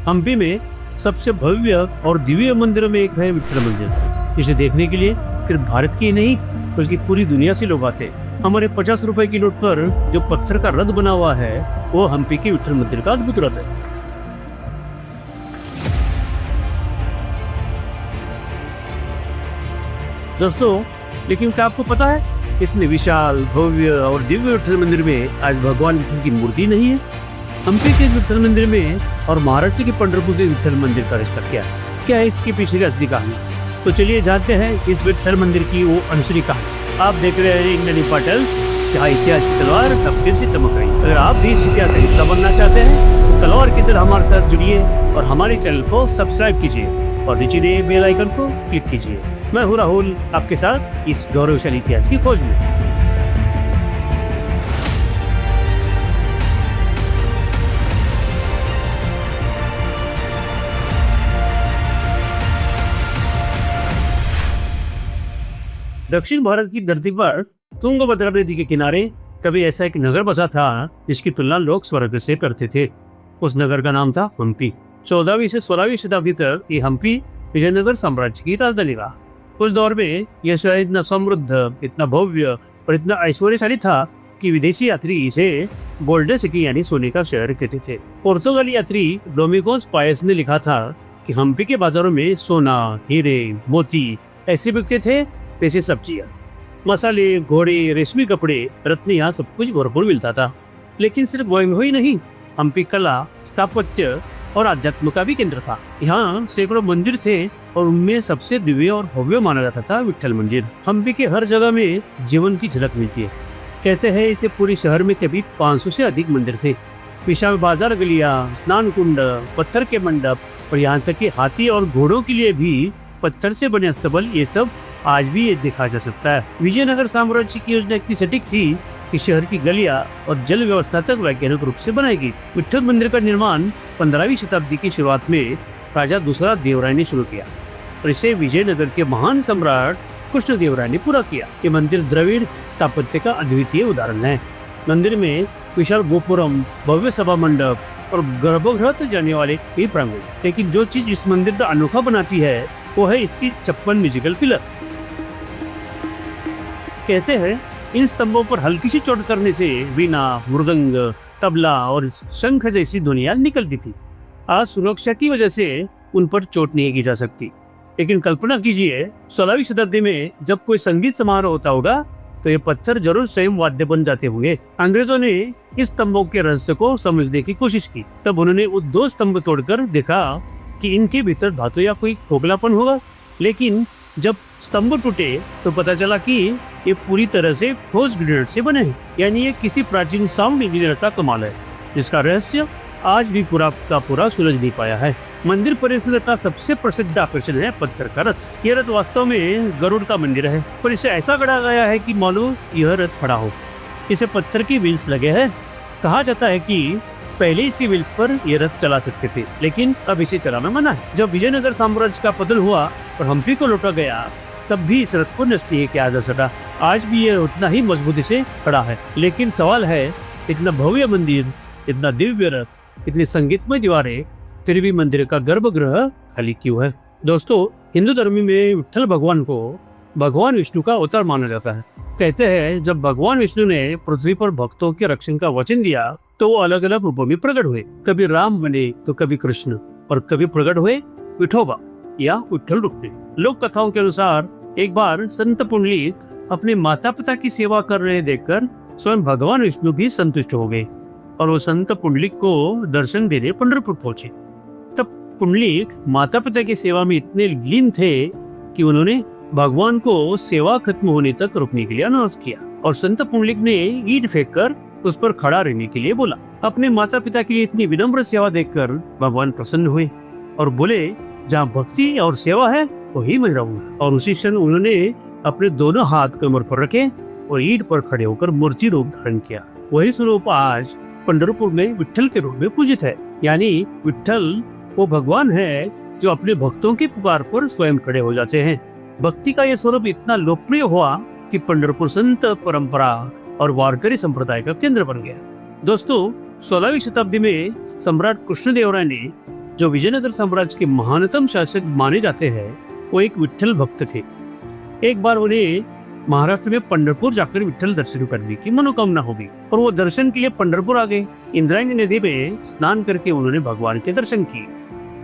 हम्पी में सबसे भव्य और दिव्य मंदिरों में एक है विट्ठल मंदिर, जिसे देखने के लिए सिर्फ भारत के ही नहीं बल्कि पूरी दुनिया से लोग आते हैं। हमारे 50 रुपए की नोट पर जो पत्थर का रथ बना हुआ है वो हम्पी के विट्ठल मंदिर का अद्भुत रथ है। दोस्तों, लेकिन क्या आपको पता है इतने विशाल भव्य और दिव्य विट्ठल मंदिर में आज भगवान विट्ठल की मूर्ति नहीं है। हम्पी के इस विट्ठल मंदिर में और महाराष्ट्र के पंढरपुर के विट्ठल मंदिर का रिश्ता क्या है? क्या है इसके पीछे की असली कहानी? तो चलिए जानते हैं इस विट्ठल मंदिर की वो अनसुनी कहानी। आप देख रहे हैं इंडियन इम्पोर्टेंस, जहाँ इतिहास की तलवार तब फिर से चमक रही है। अगर आप भी इस इतिहास का हिस्सा बनना चाहते हैं तो तलवार की तरह हमारे साथ जुड़िए और हमारे चैनल को सब्सक्राइब कीजिए और नीचे दिए बेल आइकन को क्लिक कीजिए। मैं हूँ राहुल, आपके साथ इस गौरवशाली इतिहास की खोज में। दक्षिण भारत की धरती पर तुंगभद्रा नदी के किनारे कभी ऐसा एक नगर बसा था जिसकी तुलना लोग स्वर्ग से करते थे। उस नगर का नाम था हम्पी। 14वीं से 16वीं शताब्दी तक ये हम्पी विजयनगर साम्राज्य की राजधानी रहा। उस दौर में यह शहर इतना समृद्ध, इतना भव्य और इतना ऐश्वर्यशाली था कि विदेशी यात्री इसे गोल्डन सिटी यानी सोने का शहर कहते थे। पुर्तगाली यात्री डोमिंगोस पायस ने लिखा था कि हम्पी के बाजारों में सोना, हीरे, मोती ऐसे बिकते थे जैसे सब्जियां, मसाले, घोड़े, रेशमी कपड़े, रत्न, यहाँ सब कुछ भरपूर मिलता था। लेकिन सिर्फ वह ही नहीं, हम्पी कला, स्थापत्य और आध्यात्म का भी केंद्र था। यहाँ सैकड़ों मंदिर थे और उनमें सबसे दिव्य और भव्य माना जाता था विट्ठल मंदिर। हम्पी के हर जगह में जीवन की झलक मिलती है। कहते हैं इसे पूरे शहर में कभी 500 से अधिक मंदिर थे। विशाल बाजार गलियां, स्नान कुंड, पत्थर के मंडप और यहाँ तक कि हाथी और घोड़ों के लिए भी पत्थर से बने अस्तबल, ये सब आज भी ये देखा जा सकता है। विजयनगर साम्राज्य की योजना इतनी सटीक थी कि शहर की गलियां और जल व्यवस्था तक वैज्ञानिक रूप से बनाई गई। विट्ठल मंदिर का निर्माण 15वीं शताब्दी की शुरुआत में राजा दूसरा देवराय ने शुरू किया और इसे विजयनगर के महान सम्राट कृष्णदेवराय ने पूरा किया। ये मंदिर द्रविड़ स्थापत्य का अद्वितीय उदाहरण है। मंदिर में विशाल गोपुरम, भव्य सभा मंडप और गर्भगृह तक जाने वाले कई प्रांगण। लेकिन जो चीज इस मंदिर का अनोखा बनाती है वो है इसकी 56 म्यूजिकल पिलर। कहते हैं इन स्तंभों पर हल्की सी चोट करने से वीणा, मृदंग, तबला और शंख जैसी ध्वनियां निकलती थी। आज सुरक्षा की वजह से उन पर चोट नहीं की जा सकती। लेकिन कल्पना कीजिए 16वीं शताब्दी में जब कोई संगीत समारोह होता होगा तो ये पत्थर जरूर स्वयं वाद्य बन जाते होंगे। अंग्रेजों ने इस स्तंभों के रहस्य को समझने की कोशिश की। तब उन्होंने वो 2 स्तंभ तोड़कर देखा कि इनके भीतर धातु या कोई खोखलापन होगा। लेकिन जब स्तंभ टूटे तो पता चला कि ये पूरी तरह से ठोस ग्रेनाइट से बने हैं। यानी ये किसी प्राचीन साउंड इंजीनियर का कमाल है, जिसका रहस्य आज भी पूरा का पूरा सुलझ नहीं पाया है। मंदिर परिसर का सबसे प्रसिद्ध आकर्षण है पत्थर का रथ। यह रथ वास्तव में गरुड़ का मंदिर है, पर इसे ऐसा गढ़ा गया है कि मानो यह रथ खड़ा हो। इसे पत्थर की व्हील्स लगे हैं। कहा जाता है कि पहले इसी व्हील्स पर ये रथ चला सकते थे, लेकिन अब इसे चलाना मना है। जब विजयनगर साम्राज्य का पतन हुआ और हम्पी को लौटा गया, तब भी इस रथ को नष्ट नहीं किया जा सका। आज भी ये उतना ही मजबूती से खड़ा है। लेकिन सवाल है, इतना भव्य मंदिर, इतना दिव्य रथ, इतनी संगीतमय दीवारें, फिर भी मंदिर का गर्भगृह खाली क्यों है? दोस्तों, हिंदू धर्म में विट्ठल भगवान को भगवान विष्णु का अवतार माना जाता है। कहते हैं जब भगवान विष्णु ने पृथ्वी पर भक्तों के रक्षण का वचन दिया तो वो अलग अलग रूपों में प्रकट हुए। कभी राम बने तो कभी कृष्ण, और कभी प्रकट हुए विठोबा या विट्ठल रूप में। लोक कथाओं के अनुसार एक बार संत पुंडलिक अपने माता पिता की सेवा कर रहे देखकर स्वयं भगवान विष्णु भी संतुष्ट हो गए और वो संत पुंडलिक को दर्शन देने पंढरपुर पहुंचे। तब पुंडलिक माता पिता की सेवा में इतने लीन थे कि उन्होंने भगवान को सेवा खत्म होने तक रुकने के लिए अनुरोध किया और संत पुंडलिक ने ईंट फेंककर उस पर खड़ा रहने के लिए बोला। अपने माता पिता की इतनी विनम्र सेवा देखकर भगवान प्रसन्न हुए और बोले, जहाँ भक्ति और सेवा है वही मैं रहूंगा। और उसी क्षण उन्होंने अपने दोनों हाथ कमर पर रखे और ईंट पर खड़े होकर मूर्ति रूप धारण किया। वही स्वरूप आज पंढरपुर में विट्ठल के रूप में पूजित है। यानी विट्ठल वो भगवान है जो अपने भक्तों की पुकार पर स्वयं खड़े हो जाते हैं। भक्ति का यह स्वरूप इतना लोकप्रिय हुआ कि पंढरपुर संत परंपरा और वारकरी संप्रदाय का केंद्र बन गया। दोस्तों, 16वीं शताब्दी में सम्राट कृष्णदेवराय ने जो विजयनगर साम्राज्य के महानतम शासक माने जाते हैं, वो एक विट्ठल भक्त थे। एक बार उन्हें महाराष्ट्र में पंढरपुर जाकर विट्ठल दर्शन करने की मनोकामना हो गई और वो दर्शन के लिए पंढरपुर आ गए। इंद्रायणी नदी में स्नान करके उन्होंने भगवान के दर्शन किए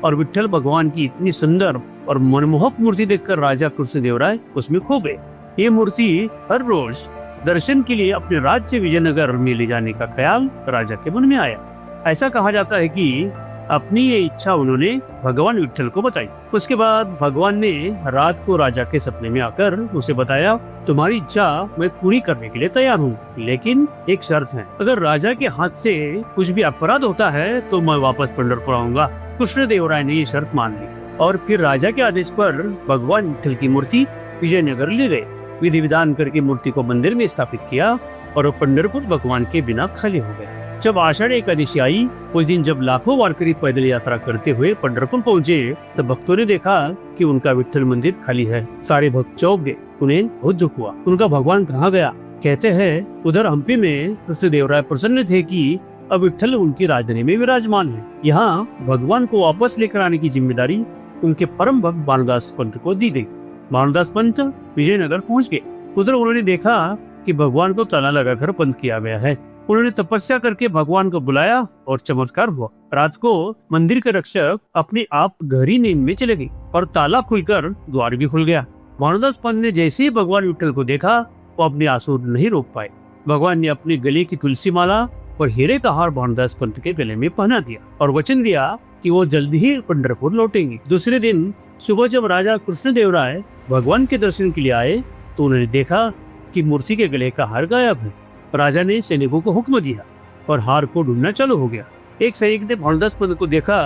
और विट्ठल भगवान की इतनी सुंदर और मनमोहक मूर्ति देखकर राजा कृष्णदेवराय उसमें खो गए। ये मूर्ति हर रोज दर्शन के लिए अपने राज्य विजयनगर में ले जाने का ख्याल राजा के मन में आया। ऐसा कहा जाता है कि अपनी ये इच्छा उन्होंने भगवान विट्ठल को बताई। उसके बाद भगवान ने रात को राजा के सपने में आकर उसे बताया, तुम्हारी इच्छा मैं पूरी करने के लिए तैयार हूँ, लेकिन एक शर्त है, अगर राजा के हाथ से कुछ भी अपराध होता है तो मैं वापस पंढरपुर आऊंगा। कृष्णदेवराय ने ये शर्त मान ली और फिर राजा के आदेश पर भगवान विट्ठल की मूर्ति विजयनगर ले गए। विधि विधान करके मूर्ति को मंदिर में स्थापित किया और पंढरपुर भगवान के बिना खाली हो गया। जब आषाढ़ एकादशी आई, उस दिन जब लाखों वारकरी पैदल यात्रा करते हुए पंढरपुर पहुंचे, तब भक्तों ने देखा कि उनका विट्ठल मंदिर खाली है। सारे भक्त चौंक गए, उन्हें बहुत दुख हुआ। उनका भगवान कहाँ गया? कहते हैं उधर हम्पी में कृष्णदेवराय प्रसन्न थे कि अब विट्ठल उनकी राजधानी में विराजमान है। यहाँ भगवान को वापस लेकर आने की जिम्मेदारी उनके परम भक्त भानुदास पंत को दी गई। भानुदास पंत विजयनगर पहुंच गए। उधर उन्होंने देखा कि भगवान को ताला लगाकर बंद किया गया है। उन्होंने तपस्या करके भगवान को बुलाया और चमत्कार हुआ। रात को मंदिर के रक्षक अपने आप गहरी नींद में चले गए और ताला खुलकर द्वार भी खुल गया। भानुदास पंत ने जैसे ही भगवान विट्ठल को देखा, वो अपने आंसू नहीं रोक पाए। भगवान ने अपने गले की तुलसी माला और हीरे का हार भानुदास पंत के गले में पहना दिया और वचन दिया कि वो जल्द ही पंढरपुर लौटेंगे। दूसरे दिन सुबह जब राजा कृष्णदेवराय भगवान के दर्शन के लिए आए, तो उन्होंने देखा कि मूर्ति के गले का हार गायब है। राजा ने सैनिकों को हुक्म दिया और हार को ढूंढना चालू हो गया। एक सैनिक ने भानुदास पंत को देखा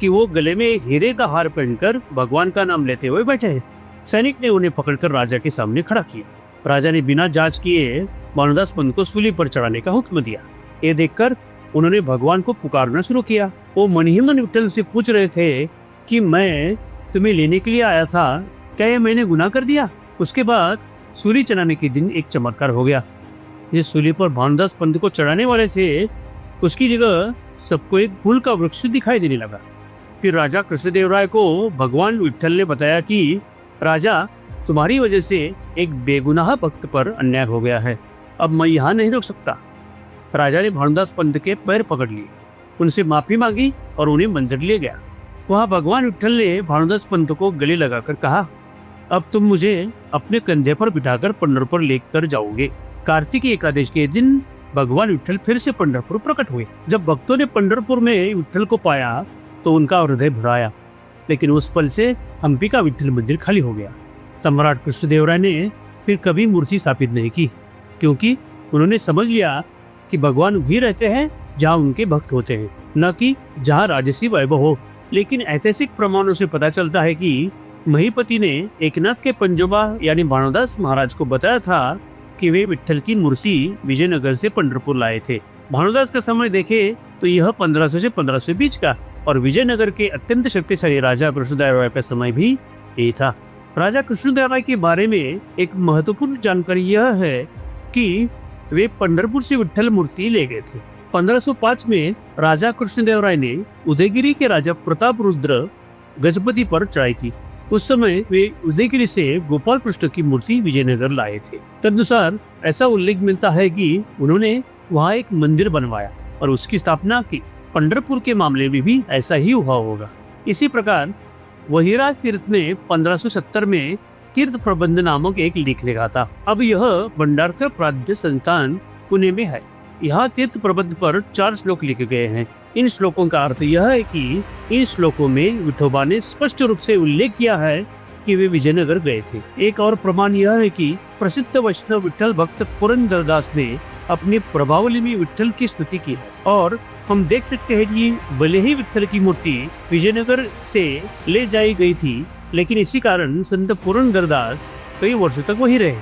कि वो गले में हीरे का हार पहनकर भगवान का नाम लेते हुए बैठे हैं। सैनिक ने उन्हें पकड़कर राजा के सामने खड़ा किया। राजा ने बिना जांच किए भानुदास पंत को सूली पर चढ़ाने का हुक्म दिया। ये देखकर उन्होंने भगवान को पुकारना शुरू किया। वो मन ही मन विट्ठल से पूछ रहे थे कि मैं तुम्हें लेने के लिए आया था, क्या ये मैंने गुनाह कर दिया? उसके बाद सूली चढ़ाने के दिन एक चमत्कार हो गया। जिस सूली पर भानुदास पंत को चढ़ाने वाले थे, उसकी जगह सबको एक फूल का वृक्ष दिखाई देने लगा। फिर राजा कृष्णदेवराय को भगवान विट्ठल ने बताया कि राजा, तुम्हारी वजह से एक बेगुनाह भक्त पर अन्याय हो गया है, अब मैं यहाँ नहीं रुक सकता। राजा ने भानुदास पंत के पैर पकड़ लिए, उनसे माफी मांगी और उन्हें मंदिर ले गया। वहाँ भगवान विट्ठल ने भानुदास पंत को गले लगाकर कहा, अब तुम मुझे अपने कंधे पर बिठाकर पंढरपुर लेकर जाओगे। कार्तिक एकादशी के दिन भगवान विट्ठल फिर से पंढरपुर प्रकट हुए। जब भक्तों ने पंढरपुर में विट्ठल को पाया तो उनका हृदय भराया, लेकिन उस पल से हम्पी का विट्ठल मंदिर खाली हो गया। सम्राट कृष्णदेवराय ने फिर कभी मूर्ति स्थापित नहीं की, क्योंकि उन्होंने समझ लिया कि भगवान वही रहते हैं जहाँ उनके भक्त होते हैं, न कि जहाँ राजसी वैभव हो। लेकिन ऐतिहासिक प्रमाणों से पता चलता है कि महीपति ने एकनाथ के पंजोबा यानी भानुदास महाराज को बताया था कि वे विट्ठल की मूर्ति विजयनगर से पंढरपुर लाए थे। भानुदास का समय देखे तो यह 1500 से 1500 बीच का और विजयनगर के अत्यंत शक्तिशाली राजा कृष्णदेवराय का समय भी यही था। राजा कृष्णदेवराय के बारे में एक महत्वपूर्ण जानकारी यह है कि वे पंढरपुर से विट्ठल मूर्ति ले गए थे। 1505 में राजा कृष्णदेवराय ने उदयगिरी के राजा प्रताप रुद्र गजपति पर चढ़ाई की। उस समय वे उदयगिरी से गोपाल कृष्ण की मूर्ति विजयनगर लाए थे। तदनुसार ऐसा उल्लेख मिलता है कि उन्होंने वहाँ एक मंदिर बनवाया और उसकी स्थापना की। पंढरपुर के मामले में भी ऐसा ही हुआ होगा। इसी प्रकार वहीराज तीर्थ ने 1570 में तीर्थ प्रबंध नामक एक लेख लिखा था। अब यह भंडारकर प्राद्य संस्थान पुणे में है। यहाँ तीर्थ प्रबंध पर 4 श्लोक लिखे गए हैं। इन श्लोकों का अर्थ यह है कि इन श्लोकों में विठोबा ने स्पष्ट रूप से उल्लेख किया है कि वे विजयनगर गए थे। एक और प्रमाण यह है कि प्रसिद्ध वैष्णव विट्ठल भक्त पुरंदरदास ने अपनी प्रभावली में विट्ठल की स्तुति की है और हम देख सकते हैं कि भले ही विट्ठल की मूर्ति विजयनगर से ले जाई गई थी, लेकिन इसी कारण संत पुरंदरदास कई वर्षों तक वही रहे।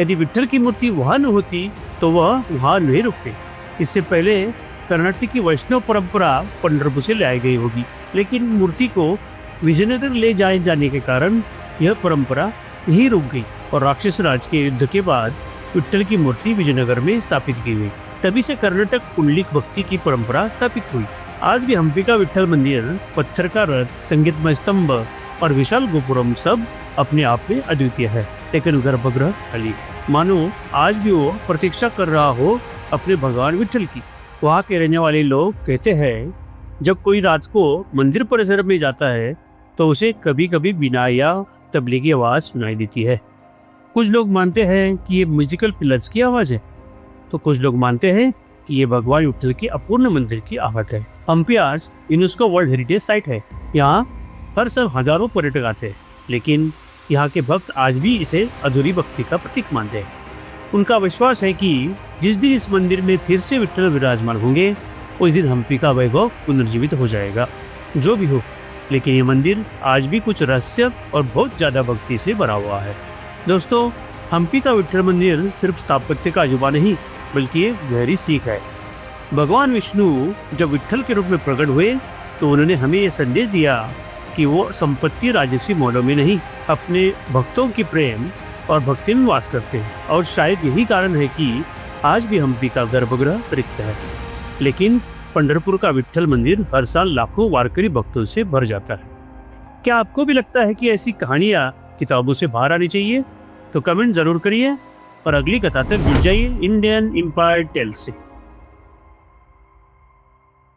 यदि विट्ठल की मूर्ति वहाँ न होती तो वह वहाँ नहीं रुकते। इससे पहले कर्नाटक की वैष्णव परंपरा पंढरपुर से लाई गई होगी, लेकिन मूर्ति को विजयनगर ले जाए जाने के कारण यह परंपरा यहीं रुक गई और राक्षस राज के युद्ध के बाद विट्ठल की मूर्ति विजयनगर में स्थापित की गई। तभी से कर्नाटक पुंडलिक भक्ति की परंपरा स्थापित हुई। आज भी हम्पी का विठ्ठल मंदिर, पत्थर का रथ, संगीतमय स्तंभ और विशाल गोपुरम सब अपने आप में अद्वितीय है, लेकिन गर्भगृह खाली है। मानो आज भी वो प्रतीक्षा कर रहा हो अपने भगवान विठ्ठल की। वहाँ के रहने वाले लोग कहते हैं, जब कोई रात को मंदिर परिसर में जाता है तो उसे कभी कभी बीना या तबले की आवाज सुनाई देती है। कुछ लोग मानते हैं कि ये म्यूजिकल पिलर्स की आवाज है, तो कुछ लोग मानते हैं कि ये भगवान विठ्ठल के अपूर्ण मंदिर की आहट है। हम्पी आज यूनेस्को वर्ल्ड हेरिटेज साइट है। यहाँ हर साल हजारों पर्यटक आते हैं, लेकिन यहाँ के भक्त आज भी इसे अधूरी भक्ति का प्रतीक मानते हैं। उनका विश्वास है कि जिस दिन इस मंदिर में फिर से विठ्ठल विराजमान होंगे, उस दिन हम्पी का वैभव पुनर्जीवित हो जाएगा। जो भी हो, लेकिन ये मंदिर आज भी कुछ रहस्य और बहुत ज्यादा भक्ति से भरा हुआ है। दोस्तों, हम्पी का विठ्ठल मंदिर सिर्फ स्थापत्य का अजूबा नहीं, बल्कि एक गहरी सीख है। भगवान विष्णु जब विठ्ठल के रूप में प्रकट हुए तो उन्होंने हमें यह संदेश दिया कि वो संपत्ति राजसी मोलों में नहीं, अपने भक्तों की प्रेम और भक्ति में वास करते हैं। और शायद यही कारण है कि आज भी हम्पी का गर्भगृह रिक्त है, लेकिन पंढरपुर का विठ्ठल मंदिर हर साल लाखों वारकरी भक्तों से भर जाता है। क्या आपको भी लगता है कि ऐसी कहानियां किताबों से बाहर आनी चाहिए? तो कमेंट जरूर करिए और अगली कथा तक जुड़ जाइए इंडियन एम्पायर टेल्स से।